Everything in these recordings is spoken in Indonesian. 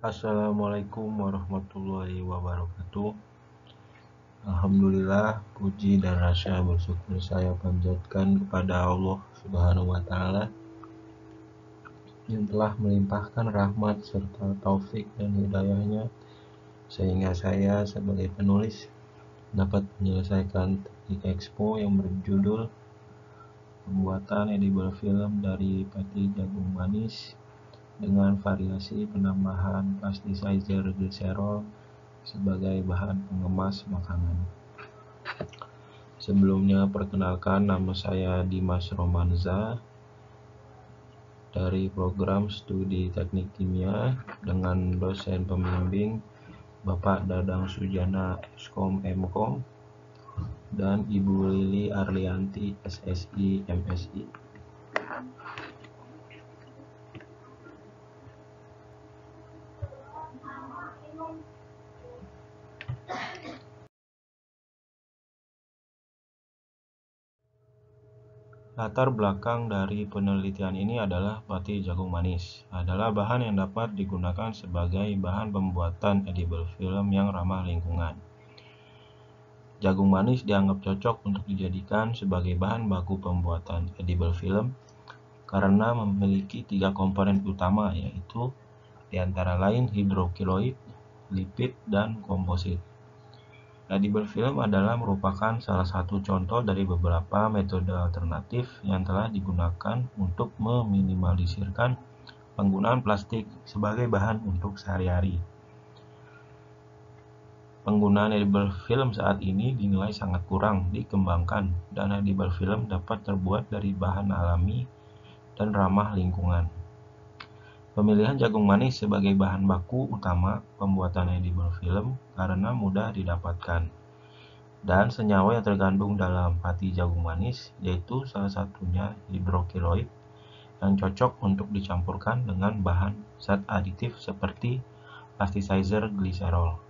Assalamualaikum warahmatullahi wabarakatuh. Alhamdulillah, puji dan rasa bersyukur saya panjatkan kepada Allah Subhanahu wa Ta'ala yang telah melimpahkan rahmat serta taufik dan hidayahnya sehingga saya sebagai penulis dapat menyelesaikan teknik expo yang berjudul pembuatan edible film dari pati jagung manis dengan variasi penambahan plasticizer glycerol sebagai bahan pengemas makanan. Sebelumnya perkenalkan, nama saya Dimas Romanza dari program studi teknik kimia dengan dosen pembimbing Bapak Dadang Sujana Skom Mkom dan Ibu Lili Arlianti SSI MSI. Latar belakang dari penelitian ini adalah pati jagung manis adalah bahan yang dapat digunakan sebagai bahan pembuatan edible film yang ramah lingkungan. Jagung manis dianggap cocok untuk dijadikan sebagai bahan baku pembuatan edible film karena memiliki 3 komponen utama, yaitu diantara lain hidrokiloid, lipid, dan komposit. Edible film adalah merupakan salah satu contoh dari beberapa metode alternatif yang telah digunakan untuk meminimalisirkan penggunaan plastik sebagai bahan untuk sehari-hari. Penggunaan edible film saat ini dinilai sangat kurang dikembangkan dan edible film dapat terbuat dari bahan alami dan ramah lingkungan. Pemilihan jagung manis sebagai bahan baku utama pembuatan edible film karena mudah didapatkan. Dan senyawa yang terkandung dalam pati jagung manis yaitu salah satunya hidrokiloid yang cocok untuk dicampurkan dengan bahan zat aditif seperti plasticizer glycerol.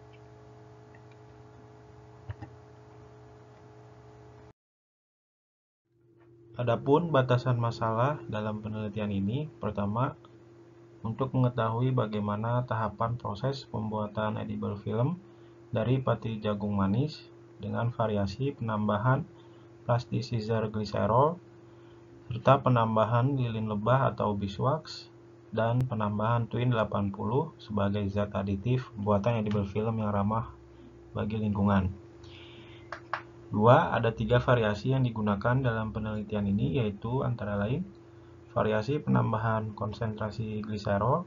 Adapun batasan masalah dalam penelitian ini, pertama, untuk mengetahui bagaimana tahapan proses pembuatan edible film dari pati jagung manis dengan variasi penambahan plasticizer glycerol serta penambahan lilin lebah atau beeswax dan penambahan twin 80 sebagai zat aditif pembuatan edible film yang ramah bagi lingkungan. 2. Ada 3 variasi yang digunakan dalam penelitian ini, yaitu antara lain variasi penambahan konsentrasi glycerol,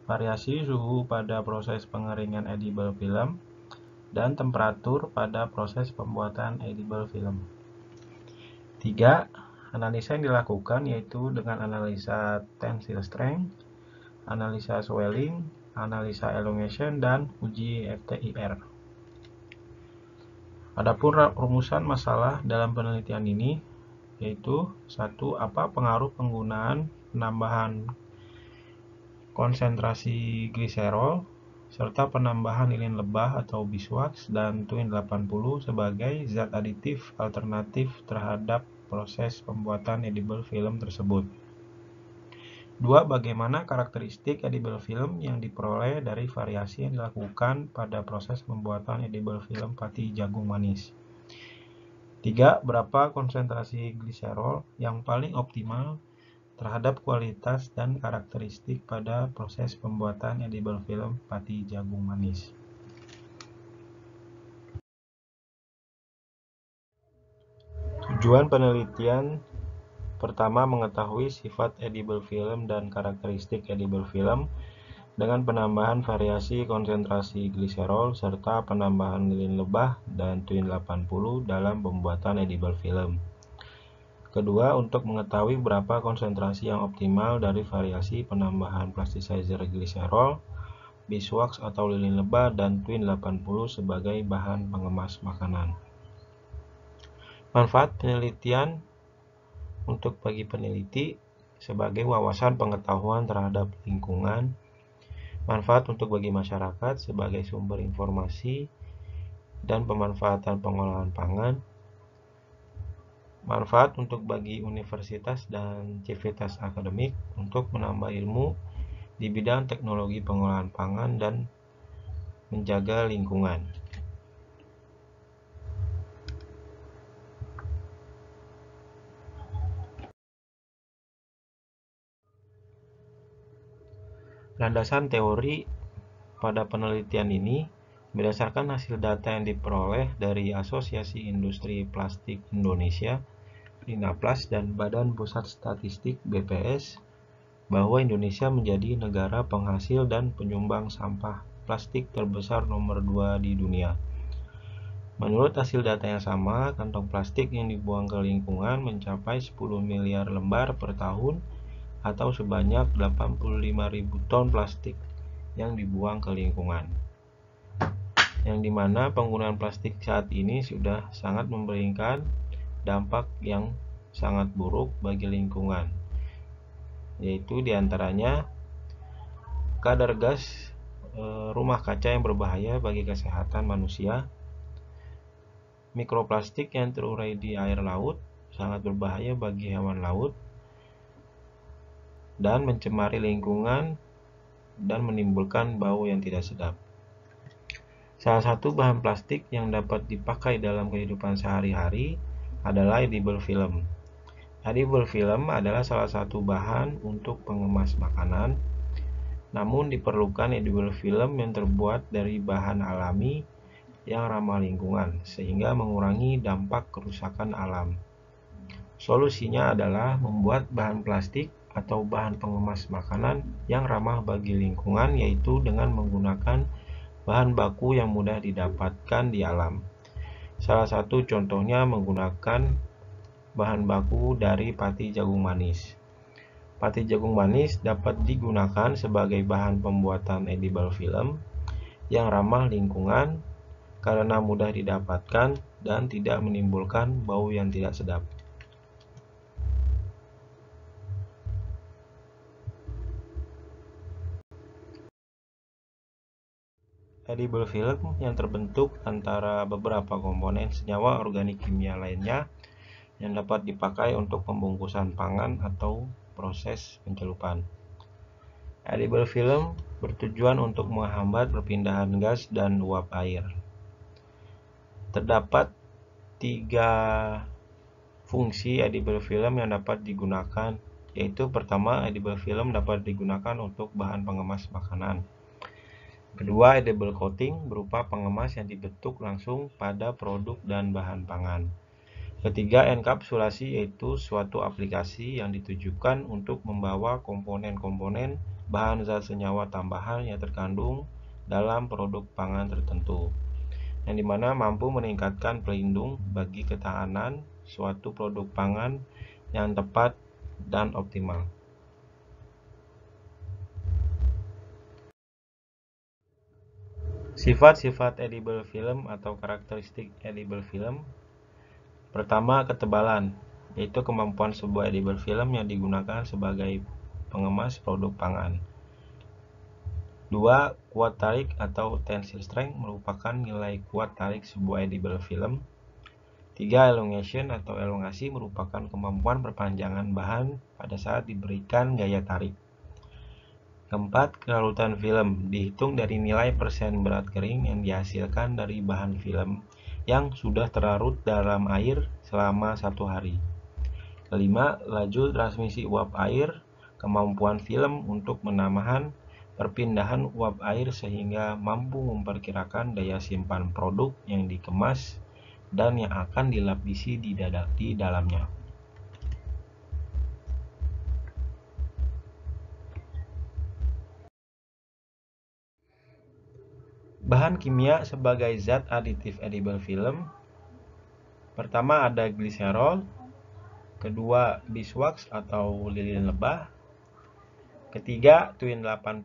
variasi suhu pada proses pengeringan edible film, dan temperatur pada proses pembuatan edible film. 3. Analisa yang dilakukan yaitu dengan analisa tensile strength, analisa swelling, analisa elongation, dan uji FTIR. Adapun rumusan masalah dalam penelitian ini yaitu 1. Apa pengaruh penggunaan penambahan konsentrasi glycerol serta penambahan lilin lebah atau beeswax dan twin 80 sebagai zat aditif alternatif terhadap proses pembuatan edible film tersebut. 2. Bagaimana karakteristik edible film yang diperoleh dari variasi yang dilakukan pada proses pembuatan edible film pati jagung manis. 3. Berapa konsentrasi glycerol yang paling optimal terhadap kualitas dan karakteristik pada proses pembuatan edible film pati jagung manis. Tujuan penelitian pertama, mengetahui sifat edible film dan karakteristik edible film dengan penambahan variasi konsentrasi glycerol serta penambahan lilin lebah dan twin 80 dalam pembuatan edible film. Kedua, untuk mengetahui berapa konsentrasi yang optimal dari variasi penambahan plasticizer glycerol, beeswax atau lilin lebah, dan twin 80 sebagai bahan pengemas makanan. Manfaat penelitian untuk bagi peneliti sebagai wawasan pengetahuan terhadap lingkungan, manfaat untuk bagi masyarakat sebagai sumber informasi dan pemanfaatan pengolahan pangan, manfaat untuk bagi universitas dan civitas akademik untuk menambah ilmu di bidang teknologi pengolahan pangan dan menjaga lingkungan. Landasan teori pada penelitian ini berdasarkan hasil data yang diperoleh dari Asosiasi Industri Plastik Indonesia, Linaplas, dan Badan Pusat Statistik BPS, bahwa Indonesia menjadi negara penghasil dan penyumbang sampah plastik terbesar nomor 2 di dunia. Menurut hasil data yang sama, kantong plastik yang dibuang ke lingkungan mencapai 10 miliar lembar per tahun atau sebanyak 85.000 ton plastik yang dibuang ke lingkungan. Yang dimana penggunaan plastik saat ini sudah sangat memberikan dampak yang sangat buruk bagi lingkungan, yaitu diantaranya kadar gas rumah kaca yang berbahaya bagi kesehatan manusia, mikroplastik yang terurai di air laut sangat berbahaya bagi hewan laut dan mencemari lingkungan dan menimbulkan bau yang tidak sedap. Salah satu bahan plastik yang dapat dipakai dalam kehidupan sehari-hari adalah edible film. Edible film adalah salah satu bahan untuk pengemas makanan, namun diperlukan edible film yang terbuat dari bahan alami yang ramah lingkungan, sehingga mengurangi dampak kerusakan alam. Solusinya adalah membuat bahan plastik atau bahan pengemas makanan yang ramah bagi lingkungan, yaitu dengan menggunakan bahan baku yang mudah didapatkan di alam. Salah satu contohnya menggunakan bahan baku dari pati jagung manis. Pati jagung manis dapat digunakan sebagai bahan pembuatan edible film yang ramah lingkungan karena mudah didapatkan dan tidak menimbulkan bau yang tidak sedap. Edible film yang terbentuk antara beberapa komponen senyawa organik kimia lainnya yang dapat dipakai untuk pembungkusan pangan atau proses pencelupan. Edible film bertujuan untuk menghambat perpindahan gas dan uap air. Terdapat 3 fungsi edible film yang dapat digunakan, yaitu pertama, edible film dapat digunakan untuk bahan pengemas makanan. Kedua, edible coating berupa pengemas yang dibentuk langsung pada produk dan bahan pangan. Ketiga, enkapsulasi yaitu suatu aplikasi yang ditujukan untuk membawa komponen-komponen bahan zat senyawa tambahan yang terkandung dalam produk pangan tertentu, yang dimana mampu meningkatkan pelindung bagi ketahanan suatu produk pangan yang tepat dan optimal. Sifat-sifat edible film atau karakteristik edible film. Pertama, ketebalan, yaitu kemampuan sebuah edible film yang digunakan sebagai pengemas produk pangan. 2. Kuat tarik atau tensile strength merupakan nilai kuat tarik sebuah edible film. 3. Elongation atau elongasi merupakan kemampuan perpanjangan bahan pada saat diberikan gaya tarik. 4. Kelarutan film dihitung dari nilai persen berat kering yang dihasilkan dari bahan film yang sudah terlarut dalam air selama 1 hari. 5. Laju transmisi uap air, kemampuan film untuk menahan perpindahan uap air sehingga mampu memperkirakan daya simpan produk yang dikemas dan yang akan dilapisi di dalamnya. Bahan kimia sebagai zat aditif edible film. Pertama ada gliserol, kedua beeswax atau lilin lebah, ketiga twin 80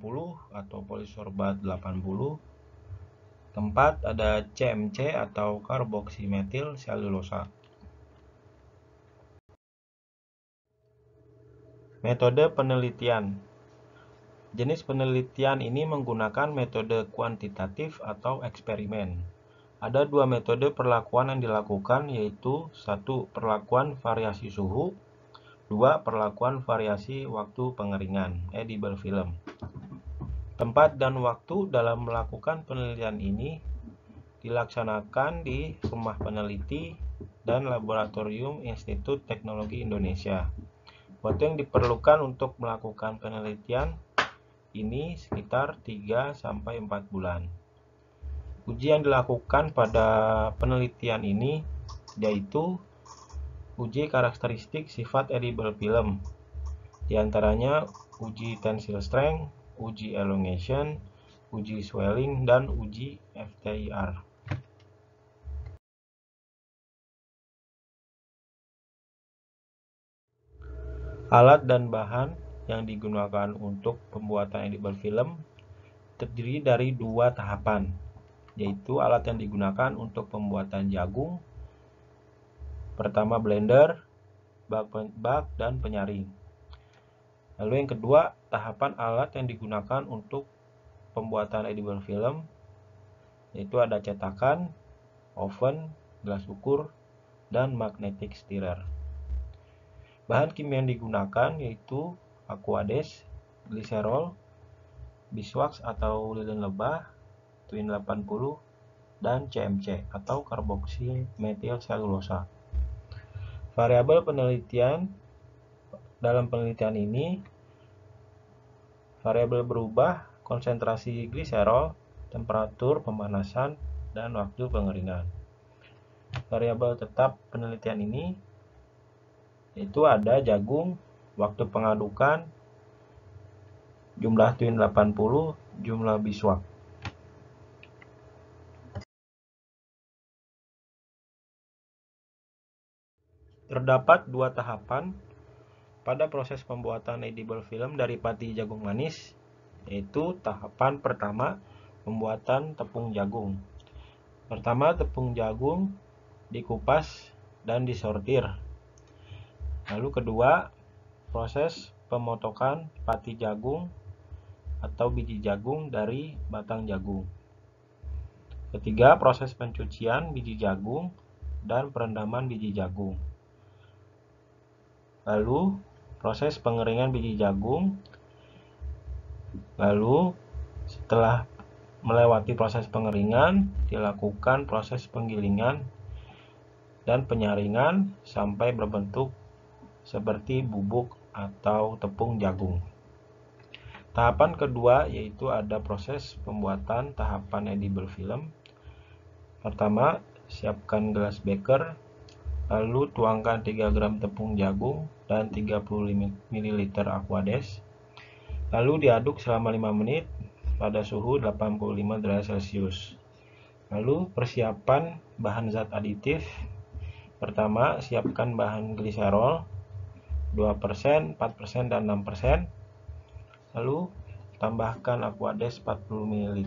atau polisorbat 80, keempat ada CMC atau karboksimetil selulosa. Metode penelitian. Jenis penelitian ini menggunakan metode kuantitatif atau eksperimen. Ada 2 metode perlakuan yang dilakukan, yaitu 1. Perlakuan variasi suhu, 2. Perlakuan variasi waktu pengeringan edible film. Tempat dan waktu dalam melakukan penelitian ini dilaksanakan di Rumah Peneliti dan Laboratorium Institut Teknologi Indonesia. Waktu yang diperlukan untuk melakukan penelitian ini sekitar 3-4 bulan. Uji yang dilakukan pada penelitian ini yaitu uji karakteristik sifat edible film, di antaranya uji tensile strength, uji elongation, uji swelling, dan uji FTIR. Alat dan bahan yang digunakan untuk pembuatan edible film terdiri dari 2 tahapan, yaitu alat yang digunakan untuk pembuatan jagung, pertama blender, bak dan penyaring. Lalu yang kedua, tahapan alat yang digunakan untuk pembuatan edible film, yaitu ada cetakan, oven, gelas ukur, dan magnetic stirrer. Bahan kimia yang digunakan yaitu aquades, gliserol, beeswax atau lilin lebah, twin 80, dan CMC atau karboksi metil selulosa. Variabel penelitian dalam penelitian ini, variabel berubah konsentrasi gliserol, temperatur pemanasan, dan waktu pengeringan. Variabel tetap penelitian ini itu ada jagung, waktu pengadukan, jumlah twin 80, jumlah beeswax. Terdapat 2 tahapan pada proses pembuatan edible film dari pati jagung manis, yaitu tahapan pertama pembuatan tepung jagung. Pertama, tepung jagung dikupas dan disortir. Lalu kedua, proses pemotokan pati jagung atau biji jagung dari batang jagung. Ketiga, proses pencucian biji jagung dan perendaman biji jagung. Lalu, proses pengeringan biji jagung. Lalu, setelah melewati proses pengeringan, dilakukan proses penggilingan dan penyaringan sampai berbentuk seperti bubuk atau tepung jagung. Tahapan kedua yaitu ada proses pembuatan tahapan edible film. Pertama, siapkan gelas beker, lalu tuangkan 3 gram tepung jagung dan 30 ml aquades. Lalu diaduk selama 5 menit pada suhu 85 derajat Celcius. Lalu persiapan bahan zat aditif. Pertama, siapkan bahan gliserol 2%, 4%, dan 6%. Lalu tambahkan aquades 40 ml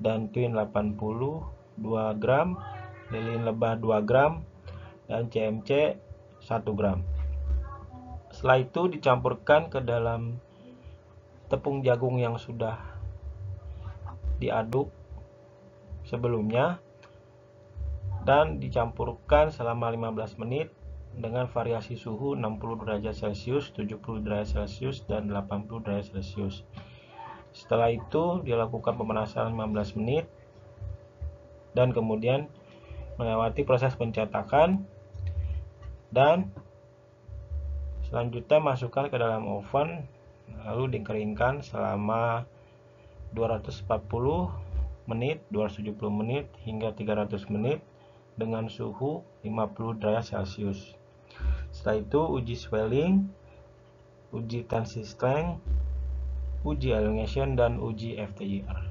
dan twin 80 2 gram, lilin lebah 2 gram, dan CMC 1 gram. Setelah itu dicampurkan ke dalam tepung jagung yang sudah diaduk sebelumnya dan dicampurkan selama 15 menit dengan variasi suhu 60 derajat Celcius, 70 derajat Celcius, dan 80 derajat Celcius. Setelah itu dilakukan pemanasan 15 menit dan kemudian melewati proses pencetakan dan selanjutnya masukkan ke dalam oven lalu dikeringkan selama 240 menit, 270 menit hingga 300 menit dengan suhu 50 derajat Celcius. Setelah itu uji swelling, uji tensile strength, uji elongation, dan uji FTIR.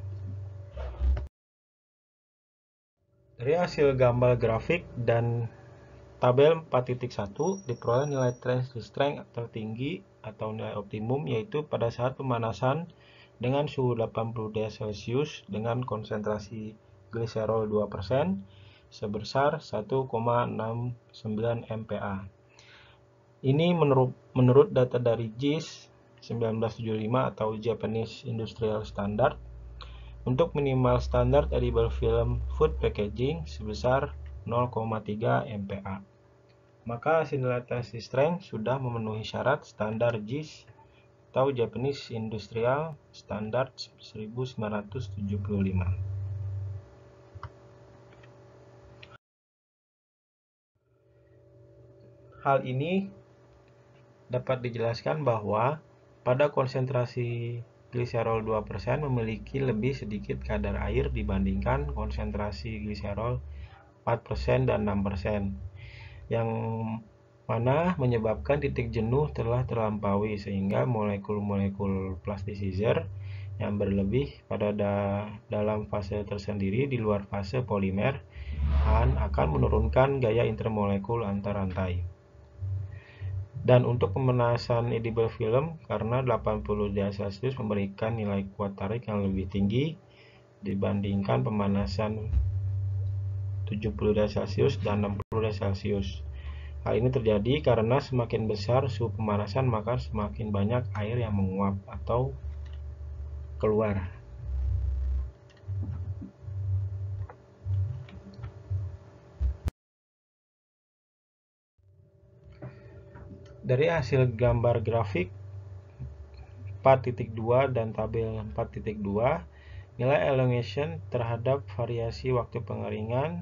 Dari hasil gambar grafik dan tabel 4.1 diperoleh nilai tensile strength tertinggi atau nilai optimum yaitu pada saat pemanasan dengan suhu 80 derajat Celcius dengan konsentrasi gliserol 2% sebesar 1,69 MPa. Ini menurut data dari JIS 1975 atau Japanese Industrial Standard untuk minimal standar edible film food packaging sebesar 0,3 MPa. Maka hasil nilai tensile strength sudah memenuhi syarat standar JIS atau Japanese Industrial Standard 1975. Hal ini dapat dijelaskan bahwa pada konsentrasi gliserol 2% memiliki lebih sedikit kadar air dibandingkan konsentrasi gliserol 4% dan 6%, yang mana menyebabkan titik jenuh telah terlampaui sehingga molekul-molekul plasticizer yang berlebih pada dalam fase tersendiri di luar fase polimer akan menurunkan gaya intermolekul antar rantai. Dan untuk pemanasan edible film, karena 80 derajat Celcius memberikan nilai kuat tarik yang lebih tinggi dibandingkan pemanasan 70 derajat Celcius dan 60 derajat Celcius. Hal ini terjadi karena semakin besar suhu pemanasan, maka semakin banyak air yang menguap atau keluar. Dari hasil gambar grafik 4.2 dan tabel 4.2, nilai elongation terhadap variasi waktu pengeringan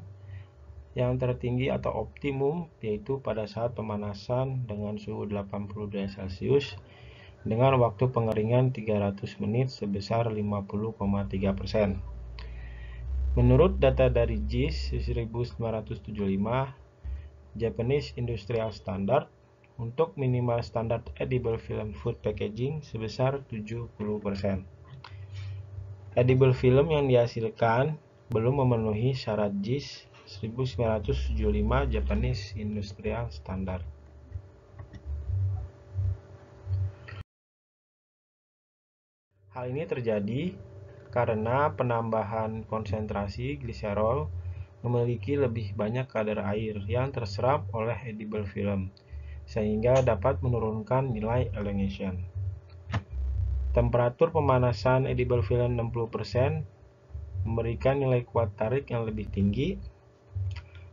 yang tertinggi atau optimum yaitu pada saat pemanasan dengan suhu 80 derajat Celcius dengan waktu pengeringan 300 menit sebesar 50,3%. Menurut data dari JIS 1975, Japanese Industrial Standard, untuk minimal standar edible film food packaging sebesar 70%. Edible film yang dihasilkan belum memenuhi syarat JIS 1975 Japanese Industrial Standard. Hal ini terjadi karena penambahan konsentrasi gliserol memiliki lebih banyak kadar air yang terserap oleh edible film, sehingga dapat menurunkan nilai elongation. Temperatur pemanasan edible film 60% memberikan nilai kuat tarik yang lebih tinggi.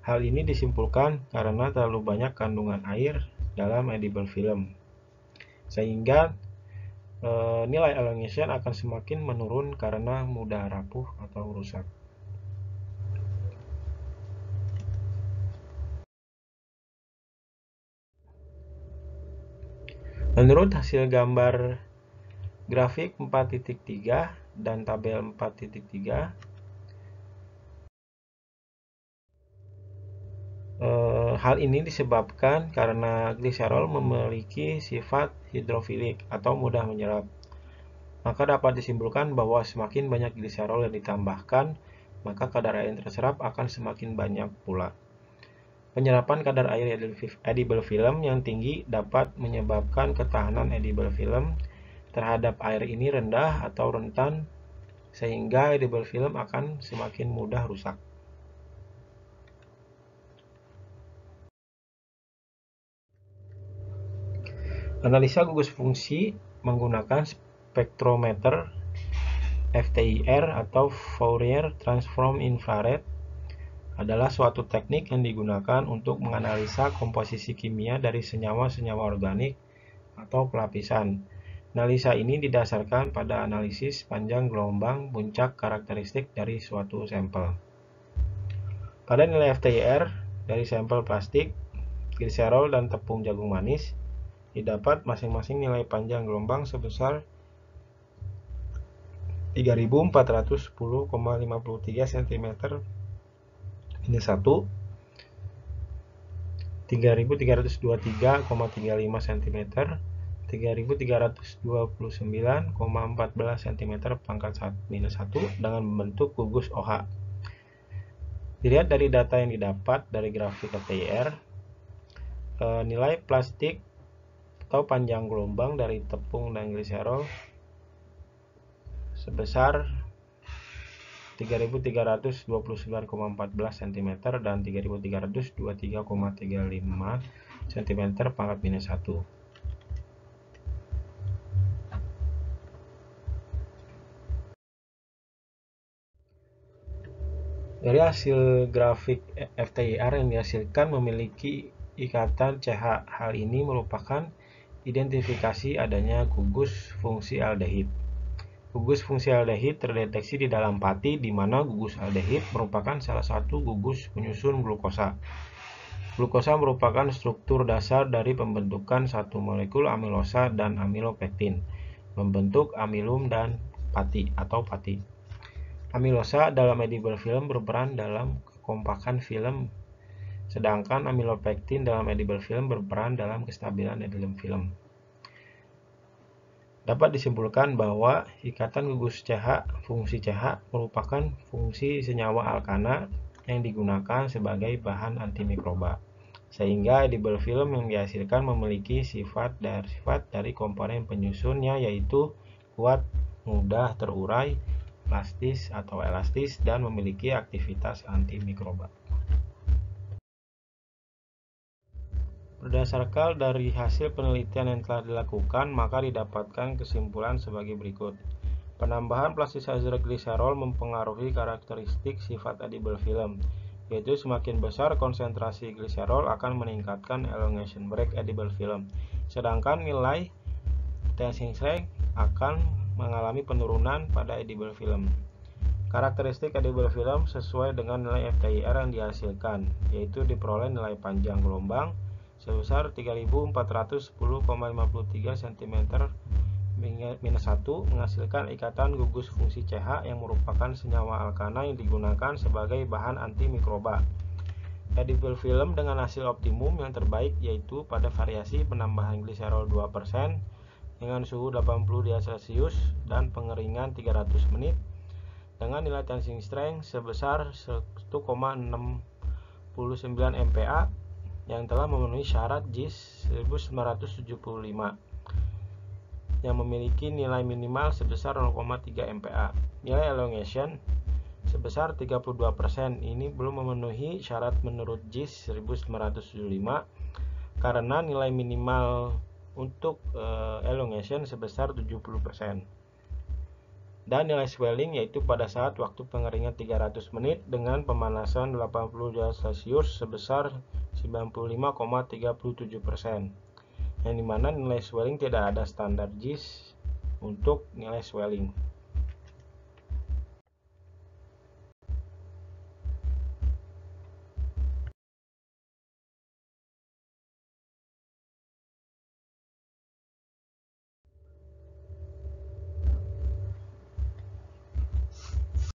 Hal ini disimpulkan karena terlalu banyak kandungan air dalam edible film, sehingga nilai elongation akan semakin menurun karena mudah rapuh atau rusak. Menurut hasil gambar grafik 4.3 dan tabel 4.3, hal ini disebabkan karena gliserol memiliki sifat hidrofilik atau mudah menyerap. Maka dapat disimpulkan bahwa semakin banyak gliserol yang ditambahkan, maka kadar air yang terserap akan semakin banyak pula. Penyerapan kadar air edible film yang tinggi dapat menyebabkan ketahanan edible film terhadap air ini rendah atau rentan, sehingga edible film akan semakin mudah rusak. Analisa gugus fungsi menggunakan spektrometer FTIR atau Fourier Transform Infrared adalah suatu teknik yang digunakan untuk menganalisa komposisi kimia dari senyawa-senyawa organik atau pelapisan. Analisa ini didasarkan pada analisis panjang gelombang puncak karakteristik dari suatu sampel. Pada nilai FTIR dari sampel plastik, gliserol, dan tepung jagung manis, didapat masing-masing nilai panjang gelombang sebesar 3410,53 cm minus 1, 3323,35 cm, 3329,14 cm pangkat minus 1 dengan membentuk gugus OH. Dilihat dari data yang didapat dari grafik FTIR, nilai plastik atau panjang gelombang dari tepung dan gliserol sebesar 3329,14 cm dan 3323,35 cm pangkat minus 1. Dari hasil grafik FTIR yang dihasilkan memiliki ikatan CH. Hal ini merupakan identifikasi adanya gugus fungsi aldehid. Gugus fungsi aldehid terdeteksi di dalam pati, di mana gugus aldehid merupakan salah satu gugus penyusun glukosa. Glukosa merupakan struktur dasar dari pembentukan satu molekul amilosa dan amilopektin, membentuk amilum dan pati atau pati. Amilosa dalam edible film berperan dalam kekompakan film, sedangkan amilopektin dalam edible film berperan dalam kestabilan edible film. Dapat disimpulkan bahwa ikatan gugus CH, fungsi CH, merupakan fungsi senyawa alkana yang digunakan sebagai bahan antimikroba, sehingga edible film yang dihasilkan memiliki sifat dari komponen penyusunnya, yaitu kuat, mudah terurai, elastis, dan memiliki aktivitas antimikroba. Berdasarkan dari hasil penelitian yang telah dilakukan, maka didapatkan kesimpulan sebagai berikut. Penambahan plasticizer gliserol mempengaruhi karakteristik sifat edible film, yaitu semakin besar konsentrasi gliserol akan meningkatkan elongation break edible film, sedangkan nilai tensing strength akan mengalami penurunan pada edible film. Karakteristik edible film sesuai dengan nilai FTIR yang dihasilkan, yaitu diperoleh nilai panjang gelombang sebesar 3410,53 cm-1, menghasilkan ikatan gugus fungsi CH yang merupakan senyawa alkana yang digunakan sebagai bahan antimikroba. Edible film dengan hasil optimum yang terbaik yaitu pada variasi penambahan gliserol 2% dengan suhu 80°C dan pengeringan 300 menit dengan nilai tensing strength sebesar 1,69 MPa yang telah memenuhi syarat JIS 1975 yang memiliki nilai minimal sebesar 0,3 MPa. Nilai elongation sebesar 32%. Ini belum memenuhi syarat menurut JIS 1975 karena nilai minimal untuk elongation sebesar 70%. Dan nilai swelling yaitu pada saat waktu pengeringan 300 menit dengan pemanasan 80°C sebesar 95,37%, yang dimana nilai swelling tidak ada standar JIS untuk nilai swelling.